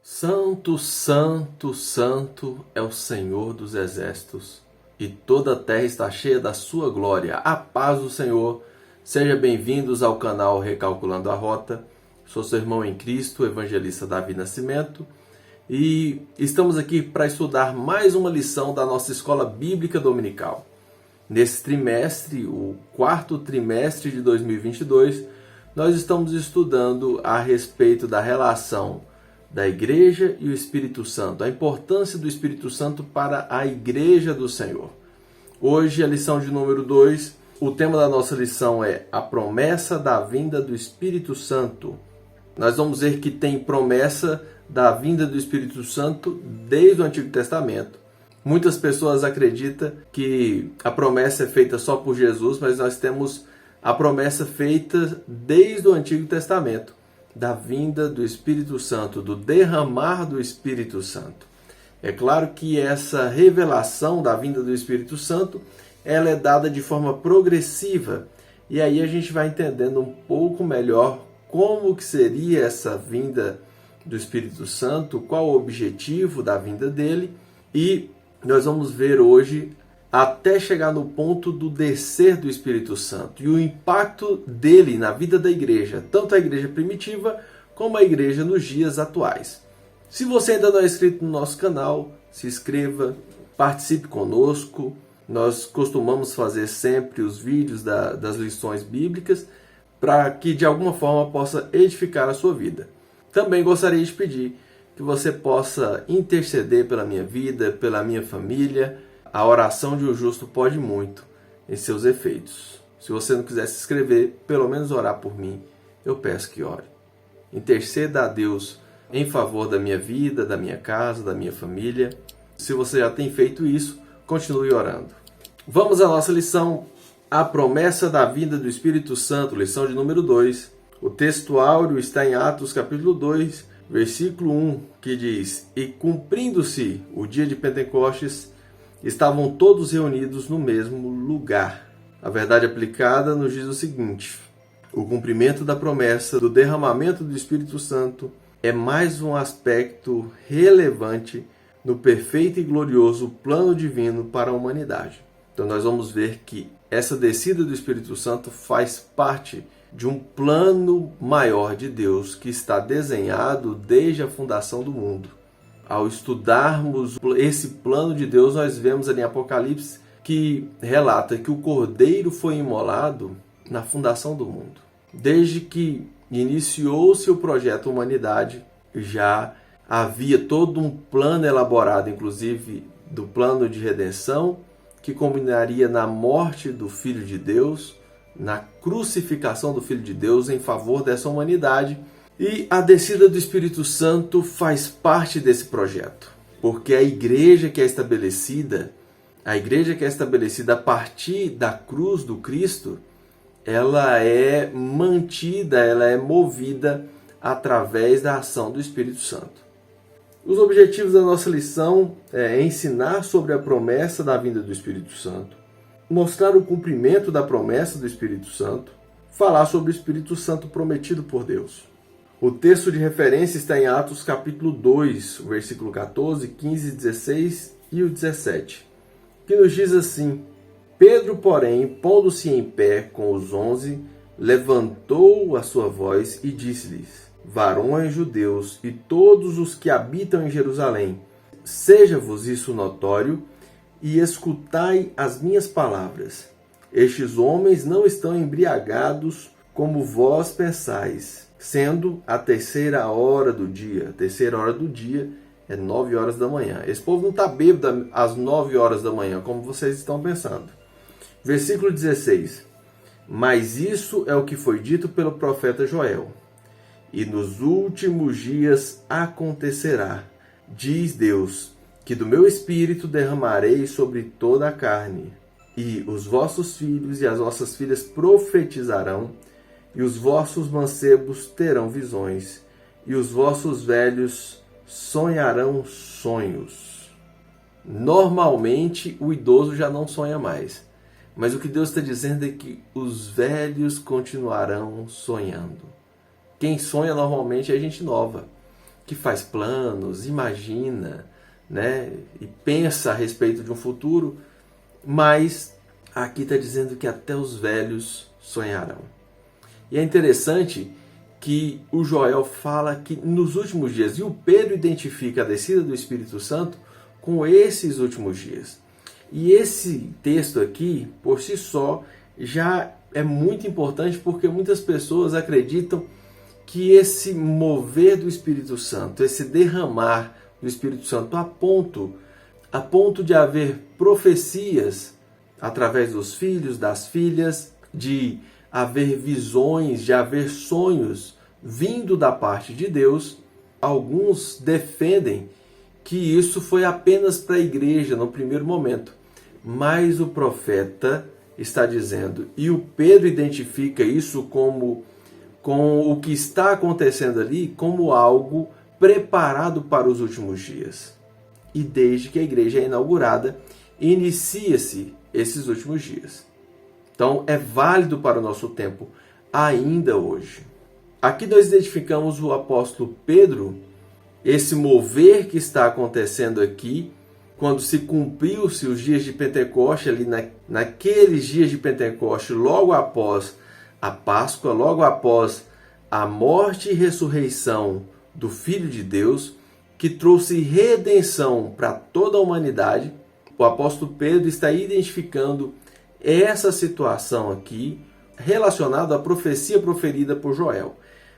Santo, santo, santo é o Senhor dos exércitos, e toda a terra está cheia da sua glória. A paz do Senhor. Sejam bem-vindos ao canal Recalculando a Rota. Sou seu irmão em Cristo, evangelista Davi Nascimento, e estamos aqui para estudar mais uma lição da nossa escola bíblica dominical. Nesse trimestre, o quarto trimestre de 2022, nós estamos estudando a respeito da relação da Igreja e o Espírito Santo, a importância do Espírito Santo para a Igreja do Senhor. Hoje, a lição de número 2, o tema da nossa lição é a promessa da vinda do Espírito Santo. Nós vamos ver que tem promessa da vinda do Espírito Santo desde o Antigo Testamento. Muitas pessoas acreditam que a promessa é feita só por Jesus, mas nós temos a promessa feita desde o Antigo Testamento, da vinda do Espírito Santo, do derramar do Espírito Santo. É claro que essa revelação da vinda do Espírito Santo, ela é dada de forma progressiva, e aí a gente vai entendendo um pouco melhor como que seria essa vinda do Espírito Santo, qual o objetivo da vinda dele, e nós vamos ver hoje até chegar no ponto do descer do Espírito Santo e o impacto dele na vida da igreja, tanto a igreja primitiva como a igreja nos dias atuais. Se você ainda não é inscrito no nosso canal, se inscreva, participe conosco. Nós costumamos fazer sempre os vídeos das lições bíblicas para que de alguma forma possa edificar a sua vida. Também gostaria de pedir que você possa interceder pela minha vida, pela minha família. A oração de um justo pode muito em seus efeitos. Se você não quiser se inscrever, pelo menos orar por mim, eu peço que ore. Interceda a Deus em favor da minha vida, da minha casa, da minha família. Se você já tem feito isso, continue orando. Vamos à nossa lição, a promessa da vinda do Espírito Santo, lição de número 2. O texto áureo está em Atos capítulo 2, versículo 1, que diz: E cumprindo-se o dia de Pentecostes, estavam todos reunidos no mesmo lugar. A verdade aplicada nos diz o seguinte: o cumprimento da promessa do derramamento do Espírito Santo é mais um aspecto relevante no perfeito e glorioso plano divino para a humanidade. Então nós vamos ver que essa descida do Espírito Santo faz parte de um plano maior de Deus que está desenhado desde a fundação do mundo. Ao estudarmos esse plano de Deus, nós vemos ali em Apocalipse que relata que o Cordeiro foi imolado na fundação do mundo. Desde que iniciou-se o projeto Humanidade, já havia todo um plano elaborado, inclusive do plano de redenção, que culminaria na morte do Filho de Deus, na crucificação do Filho de Deus em favor dessa humanidade. E a descida do Espírito Santo faz parte desse projeto, porque a igreja que é estabelecida a partir da cruz do Cristo, ela é mantida, ela é movida através da ação do Espírito Santo. Os objetivos da nossa lição é ensinar sobre a promessa da vinda do Espírito Santo, mostrar o cumprimento da promessa do Espírito Santo, falar sobre o Espírito Santo prometido por Deus. O texto de referência está em Atos capítulo 2, versículo 14, 15, 16 e o 17, que nos diz assim: Pedro, porém, pondo-se em pé com os 11, levantou a sua voz e disse-lhes: Varões judeus e todos os que habitam em Jerusalém, seja-vos isso notório e escutai as minhas palavras. Estes homens não estão embriagados como vós pensais, sendo a terceira hora do dia. A terceira hora do dia é 9 horas da manhã. Esse povo não está bêbado às 9 horas da manhã, como vocês estão pensando. Versículo 16. Mas isso é o que foi dito pelo profeta Joel. E nos últimos dias acontecerá, diz Deus, que do meu espírito derramarei sobre toda a carne. E os vossos filhos e as vossas filhas profetizarão, e os vossos mancebos terão visões, e os vossos velhos sonharão sonhos. Normalmente, o idoso já não sonha mais. Mas o que Deus está dizendo é que os velhos continuarão sonhando. Quem sonha normalmente é gente nova. que faz planos, imagina, né, e pensa a respeito de um futuro, mas aqui está dizendo que até os velhos sonharão. E é interessante que o Joel fala que nos últimos dias, e o Pedro identifica a descida do Espírito Santo com esses últimos dias. E esse texto aqui, por si só, já é muito importante porque muitas pessoas acreditam que esse mover do Espírito Santo, esse derramar do Espírito Santo a ponto de haver profecias através dos filhos, das filhas, de haver visões, de haver sonhos vindo da parte de Deus, alguns defendem que isso foi apenas para a igreja no primeiro momento. Mas o profeta está dizendo, e o Pedro identifica isso com o que está acontecendo ali como algo preparado para os últimos dias. E desde que a igreja é inaugurada, inicia-se esses últimos dias. Então é válido para o nosso tempo ainda hoje. Aqui nós identificamos o apóstolo Pedro, esse mover que está acontecendo aqui, quando se cumpriu-se os dias de Pentecoste, ali naqueles dias de Pentecoste, logo após a Páscoa, logo após a morte e ressurreição do Filho de Deus, que trouxe redenção para toda a humanidade, o apóstolo Pedro está identificando essa situação aqui relacionada à profecia proferida por Joel,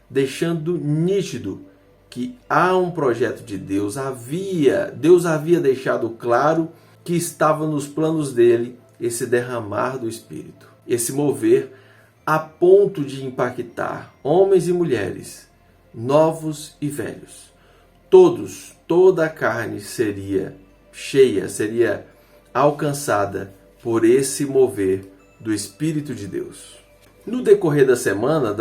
deixando nítido que há um projeto de Deus, Deus havia deixado claro que estava nos planos dele esse derramar do Espírito, esse mover a ponto de impactar homens e mulheres, novos e velhos. Toda a carne seria cheia, seria alcançada por esse mover do Espírito de Deus. No decorrer da semana,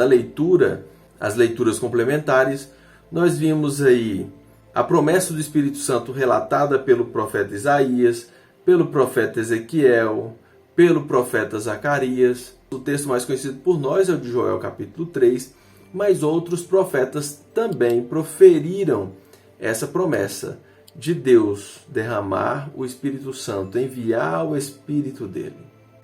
as leituras complementares, nós vimos aí a promessa do Espírito Santo relatada pelo profeta Isaías, pelo profeta Ezequiel, pelo profeta Zacarias. O texto mais conhecido por nós é o de Joel capítulo 3, mas outros profetas também proferiram essa promessa de Deus derramar o Espírito Santo, enviar o Espírito dele.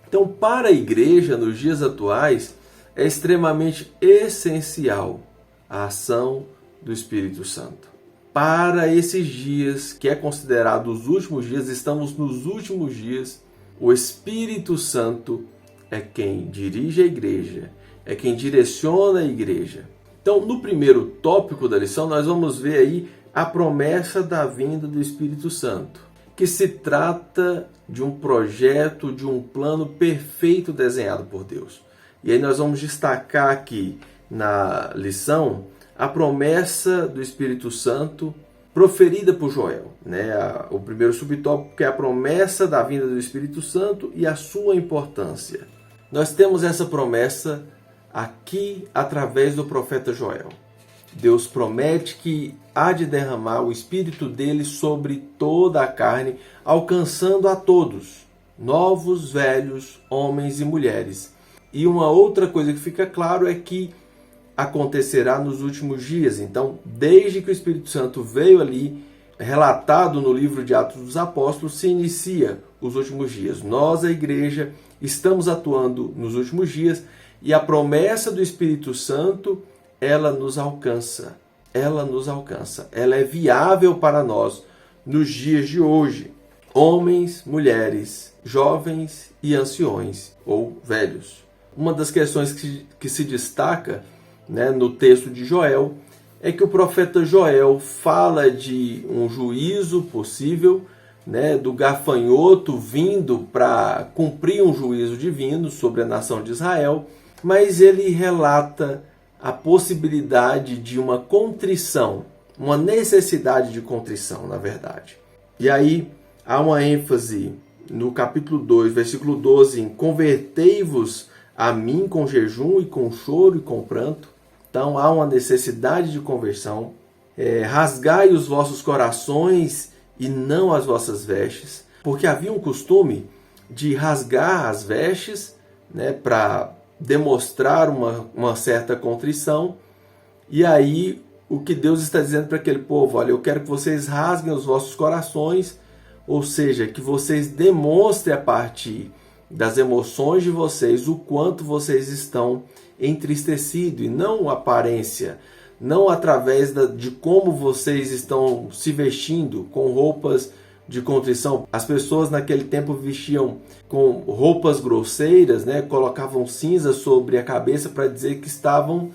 Então, para a igreja, nos dias atuais, é extremamente essencial a ação do Espírito Santo. Para esses dias, que é considerado os últimos dias, estamos nos últimos dias, o Espírito Santo é quem dirige a igreja, é quem direciona a igreja. Então, no primeiro tópico da lição, nós vamos ver aí a promessa da vinda do Espírito Santo, que se trata de um projeto, de um plano perfeito desenhado por Deus. E aí nós vamos destacar aqui na lição a promessa do Espírito Santo proferida por Joel, né? O primeiro subtópico que é a promessa da vinda do Espírito Santo e a sua importância. Nós temos essa promessa aqui através do profeta Joel. Deus promete que há de derramar o Espírito dele sobre toda a carne, alcançando a todos, novos, velhos, homens e mulheres. E uma outra coisa que fica claro é que acontecerá nos últimos dias. Então, desde que o Espírito Santo veio ali, relatado no livro de Atos dos Apóstolos, se inicia os últimos dias. Nós, a igreja, estamos atuando nos últimos dias e a promessa do Espírito Santo, ela nos alcança. Ela é viável para nós nos dias de hoje. Homens, mulheres, jovens e anciões ou velhos. Uma das questões que se destaca, né, no texto de Joel é que o profeta Joel fala de um juízo possível, né, do gafanhoto vindo para cumprir um juízo divino sobre a nação de Israel, mas ele relata a possibilidade de uma contrição, uma necessidade de contrição, na verdade. E aí há uma ênfase no capítulo 2, versículo 12, em convertei-vos a mim com jejum e com choro e com pranto. Então há uma necessidade de conversão. Rasgai os vossos corações e não as vossas vestes, porque havia um costume de rasgar as vestes, né, para demonstrar uma certa contrição, e aí o que Deus está dizendo para aquele povo: olha, eu quero que vocês rasguem os vossos corações, ou seja, que vocês demonstrem a partir das emoções de vocês o quanto vocês estão entristecidos, e não aparência, não através de como vocês estão se vestindo com roupas de contrição. As pessoas naquele tempo vestiam com roupas grosseiras, né? Colocavam cinza sobre a cabeça para dizer que estavam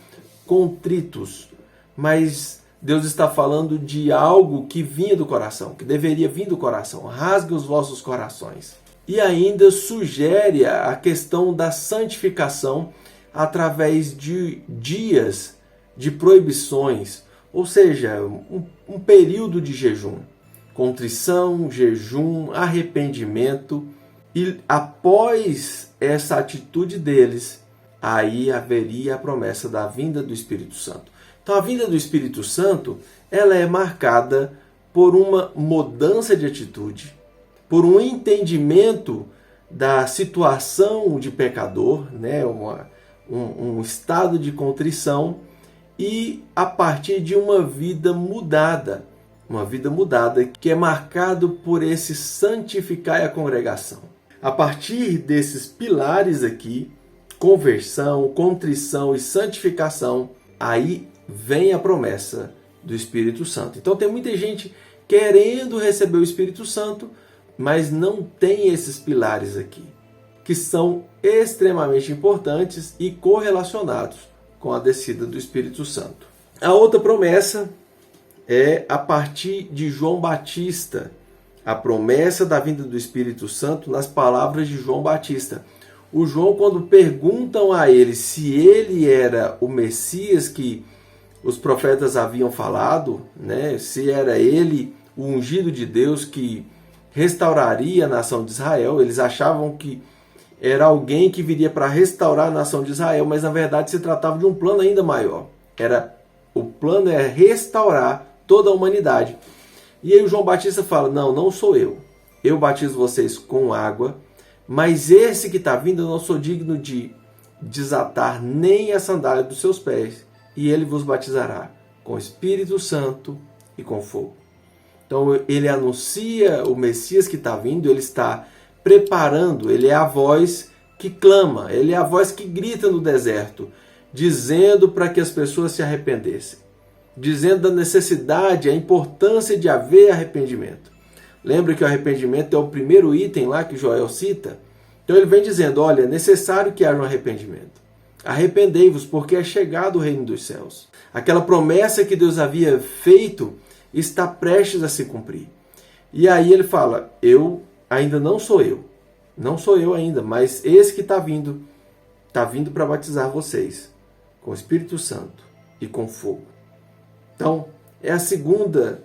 contritos. Mas Deus está falando de algo que vinha do coração, que deveria vir do coração. Rasgue os vossos corações. E ainda sugere a questão da santificação através de dias de proibições, ou seja, um período de jejum, contrição, jejum, arrependimento, e após essa atitude deles, aí haveria a promessa da vinda do Espírito Santo. Então a vinda do Espírito Santo, ela é marcada por uma mudança de atitude, por um entendimento da situação de pecador, né? um estado de contrição, e a partir de uma vida mudada que é marcado por esse santificar a congregação. A partir desses pilares aqui, conversão, contrição e santificação, aí vem a promessa do Espírito Santo. Então tem muita gente querendo receber o Espírito Santo, mas não tem esses pilares aqui, que são extremamente importantes e correlacionados com a descida do Espírito Santo. A outra promessa é a partir de João Batista, a promessa da vinda do Espírito Santo nas palavras de João Batista. O João, quando perguntam a ele se ele era o Messias que os profetas haviam falado, né, se era ele o ungido de Deus que restauraria a nação de Israel, eles achavam que era alguém que viria para restaurar a nação de Israel, mas na verdade se tratava de um plano ainda maior. O plano é restaurar toda a humanidade. E aí o João Batista fala: não sou eu. Eu batizo vocês com água, mas esse que está vindo eu não sou digno de desatar nem a sandália dos seus pés. E ele vos batizará com Espírito Santo e com fogo. Então ele anuncia o Messias que está vindo, ele está preparando, ele é a voz que clama, ele é a voz que grita no deserto, dizendo para que as pessoas se arrependessem, dizendo da necessidade, a importância de haver arrependimento. Lembra que o arrependimento é o primeiro item lá que Joel cita? Então ele vem dizendo: olha, é necessário que haja um arrependimento. Arrependei-vos, porque é chegado o reino dos céus. Aquela promessa que Deus havia feito está prestes a se cumprir. E aí ele fala: ainda não sou eu ainda, mas esse que está vindo para batizar vocês com o Espírito Santo e com fogo. Então, é a segunda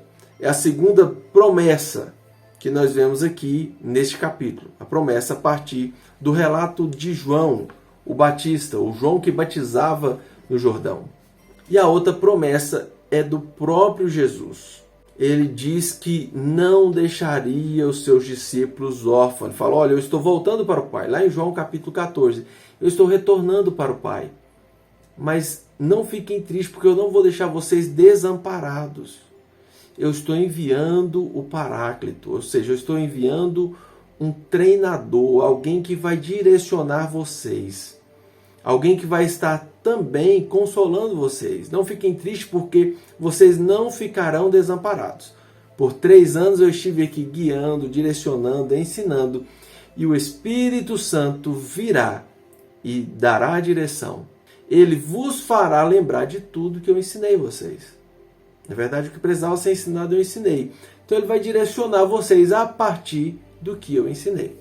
promessa que nós vemos aqui neste capítulo. A promessa a partir do relato de João, o Batista, o João que batizava no Jordão. E a outra promessa é do próprio Jesus. Ele diz que não deixaria os seus discípulos órfãos. Ele fala: olha, eu estou voltando para o Pai. Lá em João capítulo 14, eu estou retornando para o Pai. Mas não fiquem tristes, porque eu não vou deixar vocês desamparados. Eu estou enviando o Paráclito, ou seja, eu estou enviando um treinador, alguém que vai direcionar vocês. Alguém que vai estar também consolando vocês. Não fiquem tristes, porque vocês não ficarão desamparados. Por 3 anos eu estive aqui guiando, direcionando, ensinando. E o Espírito Santo virá e dará a direção. Ele vos fará lembrar de tudo que eu ensinei vocês. Na verdade, o que precisava ser ensinado eu ensinei. Então ele vai direcionar vocês a partir do que eu ensinei.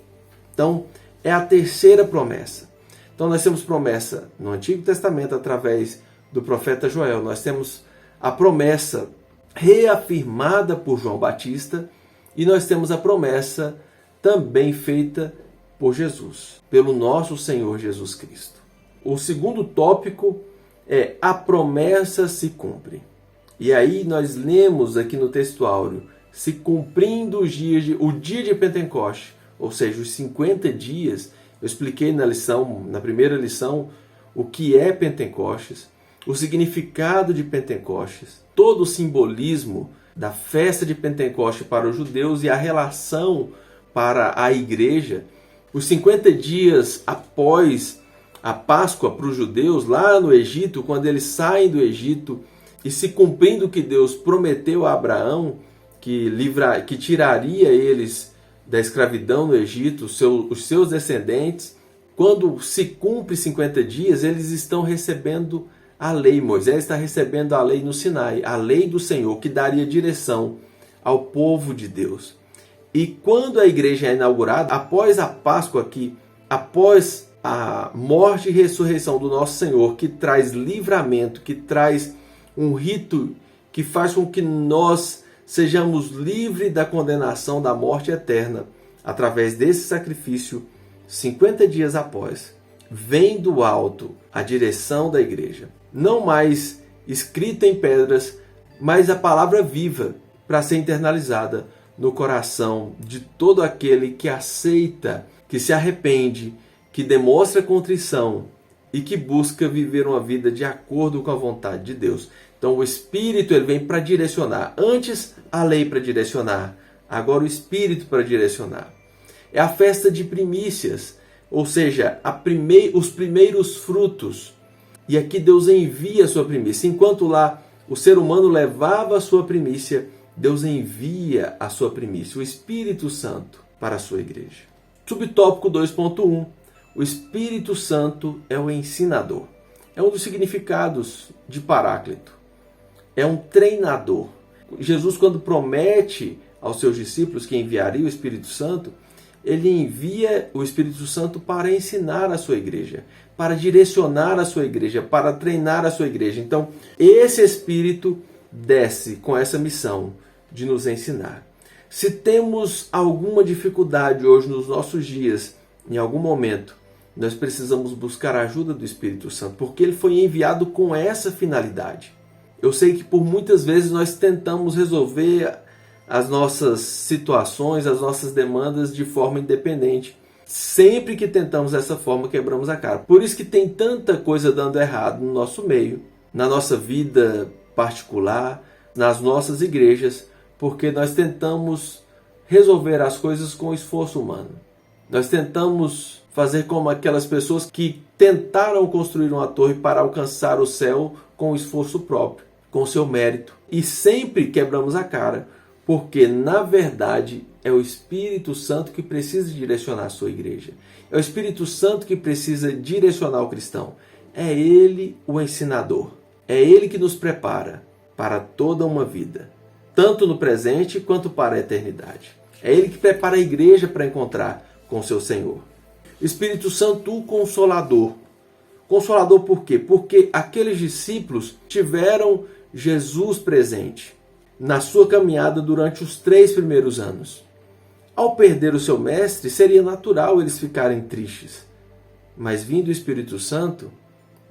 Então é a terceira promessa. Então nós temos promessa no Antigo Testamento através do profeta Joel. Nós temos a promessa reafirmada por João Batista e nós temos a promessa também feita por Jesus, pelo nosso Senhor Jesus Cristo. O segundo tópico é: a promessa se cumpre. E aí nós lemos aqui no texto áureo: se cumprindo o dia de Pentecoste, ou seja, os 50 dias. Eu expliquei na primeira lição, o que é Pentecostes. o significado de Pentecostes, todo o simbolismo da festa de Pentecostes para os judeus e a relação para a igreja, os 50 dias após a Páscoa para os judeus, lá no Egito, quando eles saem do Egito e se cumprindo o que Deus prometeu a Abraão, que tiraria eles da escravidão no Egito, os seus descendentes, quando se cumpre 50 dias, eles estão recebendo a lei. Moisés está recebendo a lei no Sinai, a lei do Senhor, que daria direção ao povo de Deus. E quando a igreja é inaugurada, após a Páscoa aqui, após a morte e ressurreição do nosso Senhor, que traz livramento, que traz um rito que faz com que nós sejamos livres da condenação da morte eterna, através desse sacrifício, 50 dias após, vem do alto a direção da igreja. Não mais escrita em pedras, mas a palavra viva para ser internalizada no coração de todo aquele que aceita, que se arrepende, que demonstra contrição e que busca viver uma vida de acordo com a vontade de Deus. Então o Espírito ele vem para direcionar. Antes a lei para direcionar, agora o Espírito para direcionar. É a festa de primícias, ou seja, os primeiros frutos. E aqui Deus envia a sua primícia. Enquanto lá o ser humano levava a sua primícia, Deus envia a sua primícia, o Espírito Santo, para a sua igreja. Subtópico 2.1. O Espírito Santo é o ensinador. É um dos significados de Paráclito. É um treinador. Jesus, quando promete aos seus discípulos que enviaria o Espírito Santo, ele envia o Espírito Santo para ensinar a sua igreja, para direcionar a sua igreja, para treinar a sua igreja. Então, esse Espírito desce com essa missão de nos ensinar. Se temos alguma dificuldade hoje nos nossos dias, em algum momento, nós precisamos buscar a ajuda do Espírito Santo, porque ele foi enviado com essa finalidade. Eu sei que por muitas vezes nós tentamos resolver as nossas situações, as nossas demandas de forma independente. Sempre que tentamos dessa forma, quebramos a cara. Por isso que tem tanta coisa dando errado no nosso meio, na nossa vida particular, nas nossas igrejas, porque nós tentamos resolver as coisas com esforço humano. Nós tentamos fazer como aquelas pessoas que tentaram construir uma torre para alcançar o céu com esforço próprio, com seu mérito. E sempre quebramos a cara, porque na verdade é o Espírito Santo que precisa direcionar a sua igreja. É o Espírito Santo que precisa direcionar o cristão. É ele o ensinador. É ele que nos prepara para toda uma vida, tanto no presente quanto para a eternidade. É ele que prepara a igreja para encontrar com seu Senhor. Espírito Santo, o Consolador. Consolador por quê? Porque aqueles discípulos tiveram Jesus presente na sua caminhada durante os 3 primeiros anos. Ao perder o seu mestre, seria natural eles ficarem tristes. Mas vindo o Espírito Santo,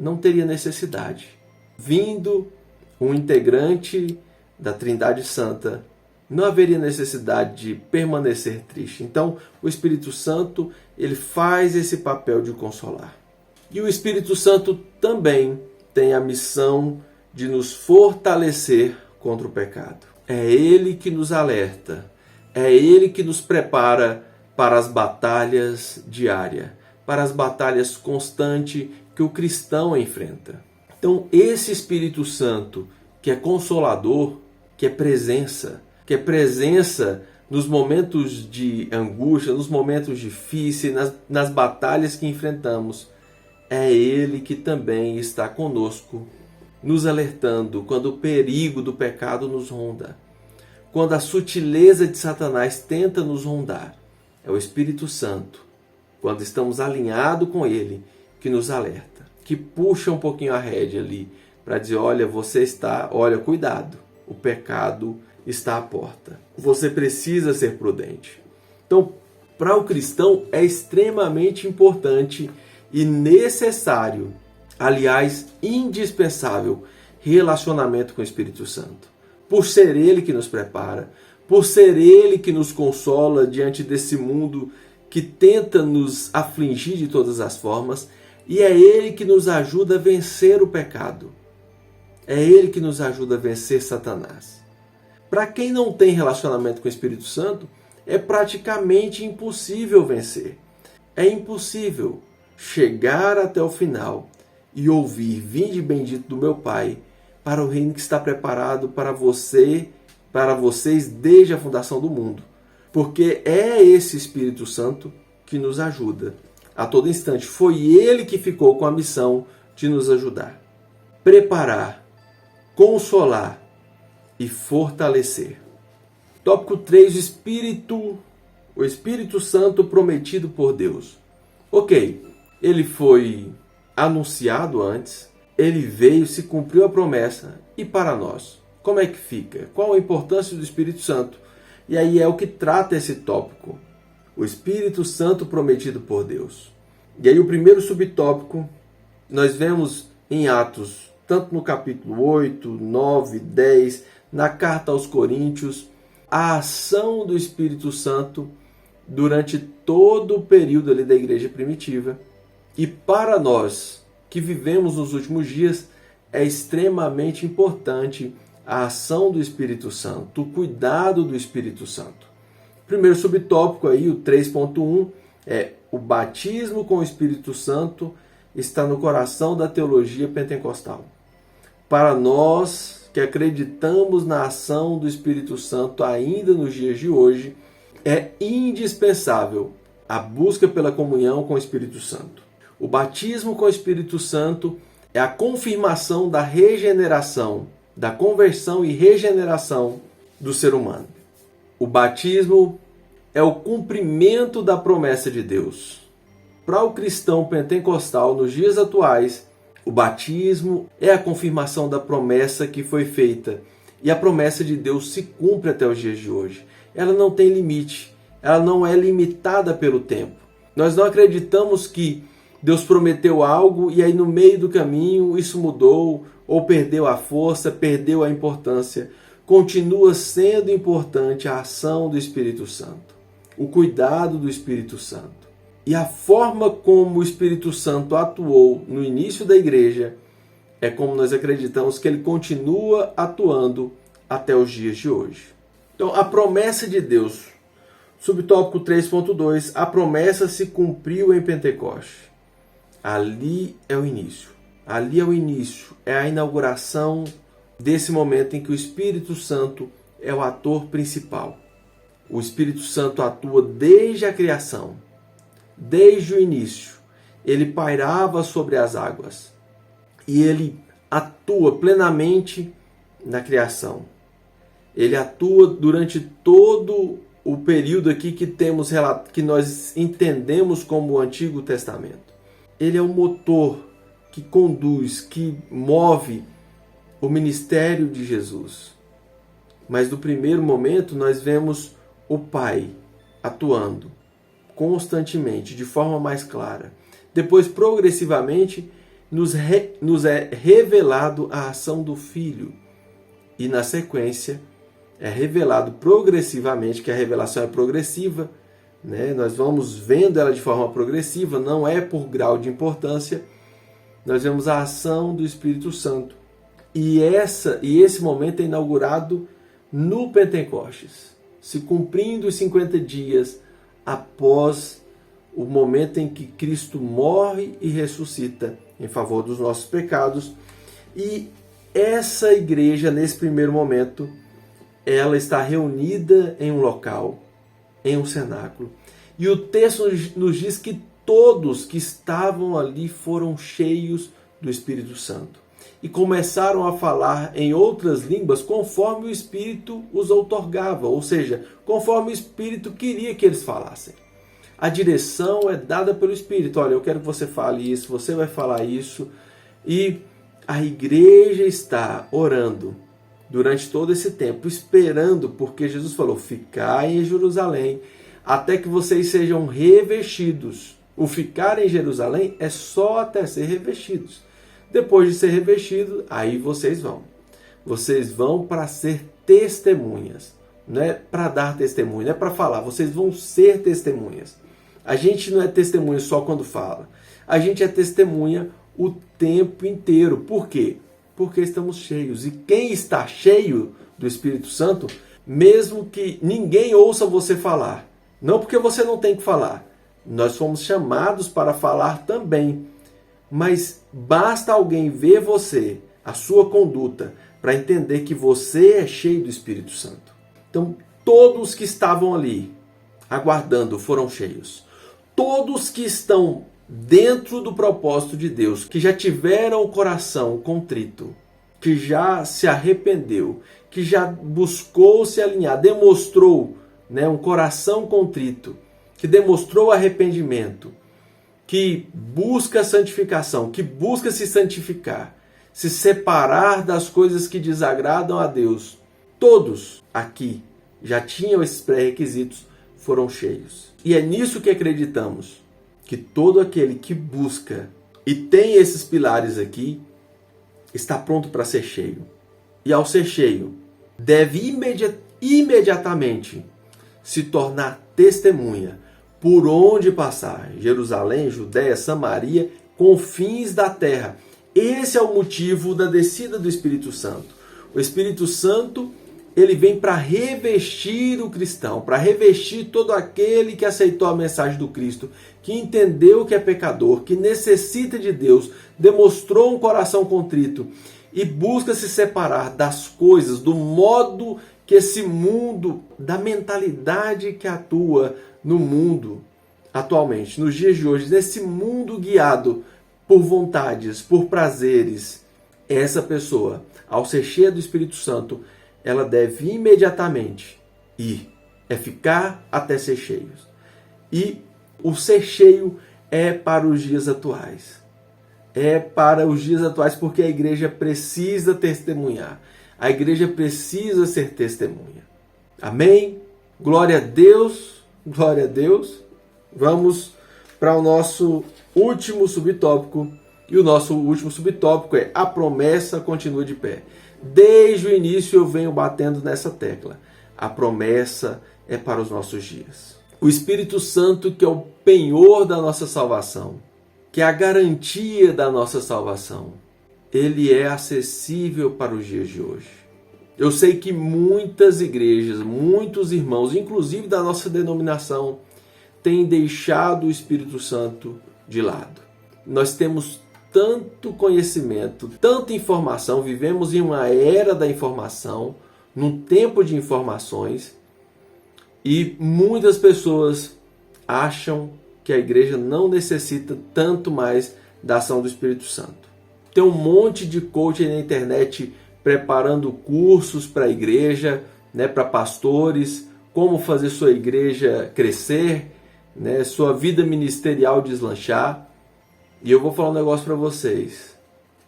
não teria necessidade. Vindo um integrante da Trindade Santa, não haveria necessidade de permanecer triste. Então, o Espírito Santo, ele faz esse papel de consolar. E o Espírito Santo também tem a missão de nos fortalecer contra o pecado. É ele que nos alerta, é ele que nos prepara para as batalhas diárias, para as batalhas constantes que o cristão enfrenta. Então, esse Espírito Santo, que é consolador, que é presença nos momentos de angústia, nos momentos difíceis, nas batalhas que enfrentamos, é ele que também está conosco, nos alertando quando o perigo do pecado nos ronda, quando a sutileza de Satanás tenta nos rondar. É o Espírito Santo, quando estamos alinhados com ele, que nos alerta, que puxa um pouquinho a rédea ali, para dizer, olha, cuidado, o pecado está à porta. Você precisa ser prudente. Então, para o cristão é extremamente importante e necessário, aliás, indispensável, relacionamento com o Espírito Santo. Por ser ele que nos prepara, por ser ele que nos consola diante desse mundo que tenta nos afligir de todas as formas, e é ele que nos ajuda a vencer o pecado. É Ele que nos ajuda a vencer Satanás. Para quem não tem relacionamento com o Espírito Santo, é praticamente impossível vencer. É impossível chegar até o final e ouvir: vinde bendito do meu Pai, para o reino que está preparado para você, para vocês desde a fundação do mundo. Porque é esse Espírito Santo que nos ajuda a todo instante. Foi Ele que ficou com a missão de nos ajudar, preparar, consolar e fortalecer. Tópico 3, o Espírito Santo prometido por Deus. Ok, ele foi anunciado antes, ele veio, se cumpriu a promessa, e para nós, como é que fica? Qual a importância do Espírito Santo? E aí é o que trata esse tópico, o Espírito Santo prometido por Deus. E aí o primeiro subtópico, nós vemos em Atos, tanto no capítulo 8, 9, 10, na carta aos Coríntios, a ação do Espírito Santo durante todo o período ali da igreja primitiva. E para nós que vivemos nos últimos dias, é extremamente importante a ação do Espírito Santo, o cuidado do Espírito Santo. Primeiro subtópico aí, o 3.1, é o batismo com o Espírito Santo está no coração da teologia pentecostal. Para nós que acreditamos na ação do Espírito Santo ainda nos dias de hoje, é indispensável a busca pela comunhão com o Espírito Santo. O batismo com o Espírito Santo é a confirmação da regeneração, da conversão e regeneração do ser humano. O batismo é o cumprimento da promessa de Deus. Para o cristão pentecostal nos dias atuais, o batismo é a confirmação da promessa que foi feita. E a promessa de Deus se cumpre até os dias de hoje. Ela não tem limite. Ela não é limitada pelo tempo. Nós não acreditamos que Deus prometeu algo e aí no meio do caminho isso mudou ou perdeu a força, perdeu a importância. Continua sendo importante a ação do Espírito Santo, o cuidado do Espírito Santo. E a forma como o Espírito Santo atuou no início da igreja é como nós acreditamos que ele continua atuando até os dias de hoje. Então, a promessa de Deus, subtópico 3.2, a promessa se cumpriu em Pentecoste. Ali é o início. Ali é o início, é a inauguração desse momento em que o Espírito Santo é o ator principal. O Espírito Santo atua desde a criação, desde o início. Ele pairava sobre as águas e ele atua plenamente na criação. Ele atua durante todo o período aqui que nós entendemos como o Antigo Testamento. Ele é o motor que conduz, que move o ministério de Jesus. Mas no primeiro momento nós vemos o Pai atuando constantemente, de forma mais clara. Depois, progressivamente, nos é revelado a ação do Filho. E na sequência, é revelado progressivamente, que a revelação é progressiva, né? Nós vamos vendo ela de forma progressiva, não é por grau de importância. Nós vemos a ação do Espírito Santo. E esse momento é inaugurado no Pentecostes, se cumprindo os 50 dias após o momento em que Cristo morre e ressuscita em favor dos nossos pecados. E essa igreja, nesse primeiro momento, ela está reunida em um local, em um cenáculo. E o texto nos diz que todos que estavam ali foram cheios do Espírito Santo e começaram a falar em outras línguas conforme o Espírito os outorgava, ou seja, conforme o Espírito queria que eles falassem. A direção é dada pelo Espírito. Olha, eu quero que você fale isso, você vai falar isso. E a igreja está orando durante todo esse tempo, esperando, porque Jesus falou: ficai em Jerusalém até que vocês sejam revestidos. O ficar em Jerusalém é só até ser revestidos. Depois de ser revestido, aí vocês vão. Vocês vão para ser testemunhas. Não é para dar testemunho, não é para falar. Vocês vão ser testemunhas. A gente não é testemunha só quando fala. A gente é testemunha o tempo inteiro. Por quê? Porque estamos cheios. E quem está cheio do Espírito Santo, mesmo que ninguém ouça você falar, não porque você não tem que falar, nós fomos chamados para falar também, mas basta alguém ver você, a sua conduta, para entender que você é cheio do Espírito Santo. Então, todos que estavam ali aguardando foram cheios. Todos que estão dentro do propósito de Deus, que já tiveram o coração contrito, que já se arrependeu, que já buscou se alinhar, demonstrou, um coração contrito, que demonstrou arrependimento, que busca santificação, que busca se santificar, se separar das coisas que desagradam a Deus. Todos aqui já tinham esses pré-requisitos, foram cheios. E é nisso que acreditamos, que todo aquele que busca e tem esses pilares aqui, está pronto para ser cheio. E ao ser cheio, deve imediatamente se tornar testemunha por onde passar. Jerusalém, Judéia, Samaria, confins da terra. Esse é o motivo da descida do Espírito Santo. O Espírito Santo, ele vem para revestir o cristão, para revestir todo aquele que aceitou a mensagem do Cristo, que entendeu que é pecador, que necessita de Deus, demonstrou um coração contrito e busca se separar das coisas, do modo que esse mundo, da mentalidade que atua no mundo atualmente, nos dias de hoje, nesse mundo guiado por vontades, por prazeres. Essa pessoa, ao ser cheia do Espírito Santo, ela deve imediatamente ir, ficar até ser cheio. E o ser cheio é para os dias atuais. É para os dias atuais porque a igreja precisa testemunhar. A igreja precisa ser testemunha. Amém? Glória a Deus. Glória a Deus. Vamos para o nosso último subtópico. E o nosso último subtópico é: a promessa continua de pé. Desde o início eu venho batendo nessa tecla. A promessa é para os nossos dias. O Espírito Santo, que é o penhor da nossa salvação, que é a garantia da nossa salvação, ele é acessível para os dias de hoje. Eu sei que muitas igrejas, muitos irmãos, inclusive da nossa denominação, têm deixado o Espírito Santo de lado. Nós temos tanto conhecimento, tanta informação, vivemos em uma era da informação, num tempo de informações, e muitas pessoas acham que a igreja não necessita tanto mais da ação do Espírito Santo. Tem um monte de coach na internet preparando cursos para a igreja, para pastores, como fazer sua igreja crescer, sua vida ministerial deslanchar. E eu vou falar um negócio para vocês.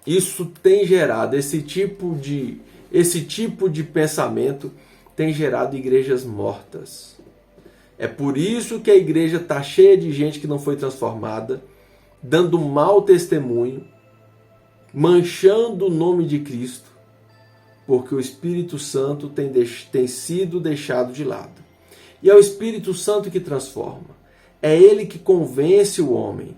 Isso tem gerado, esse tipo de pensamento tem gerado igrejas mortas. É por isso que a igreja está cheia de gente que não foi transformada, dando mau testemunho, manchando o nome de Cristo, porque o Espírito Santo tem sido deixado de lado. E é o Espírito Santo que transforma. É ele que convence o homem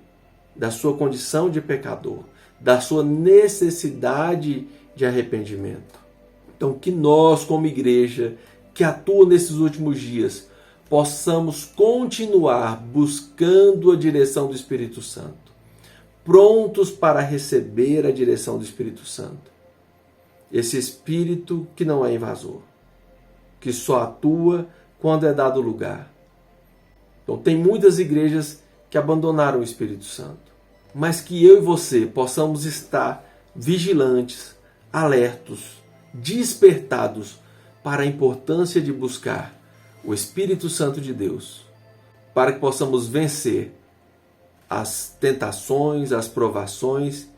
da sua condição de pecador, da sua necessidade de arrependimento. Então, que nós, como igreja que atua nesses últimos dias, possamos continuar buscando a direção do Espírito Santo, prontos para receber a direção do Espírito Santo. Esse Espírito que não é invasor, que só atua quando é dado lugar. Então, tem muitas igrejas que abandonaram o Espírito Santo, mas que eu e você possamos estar vigilantes, alertos, despertados para a importância de buscar o Espírito Santo de Deus, para que possamos vencer as tentações, as provações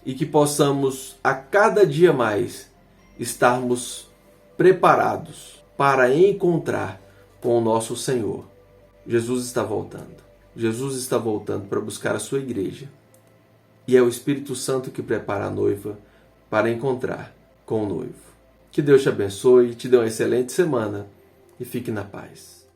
e que possamos a cada dia mais estarmos preparados para encontrar com o nosso Senhor. Jesus está voltando. Jesus está voltando para buscar a sua igreja. E é o Espírito Santo que prepara a noiva para encontrar com o noivo. Que Deus te abençoe, te dê uma excelente semana e fique na paz.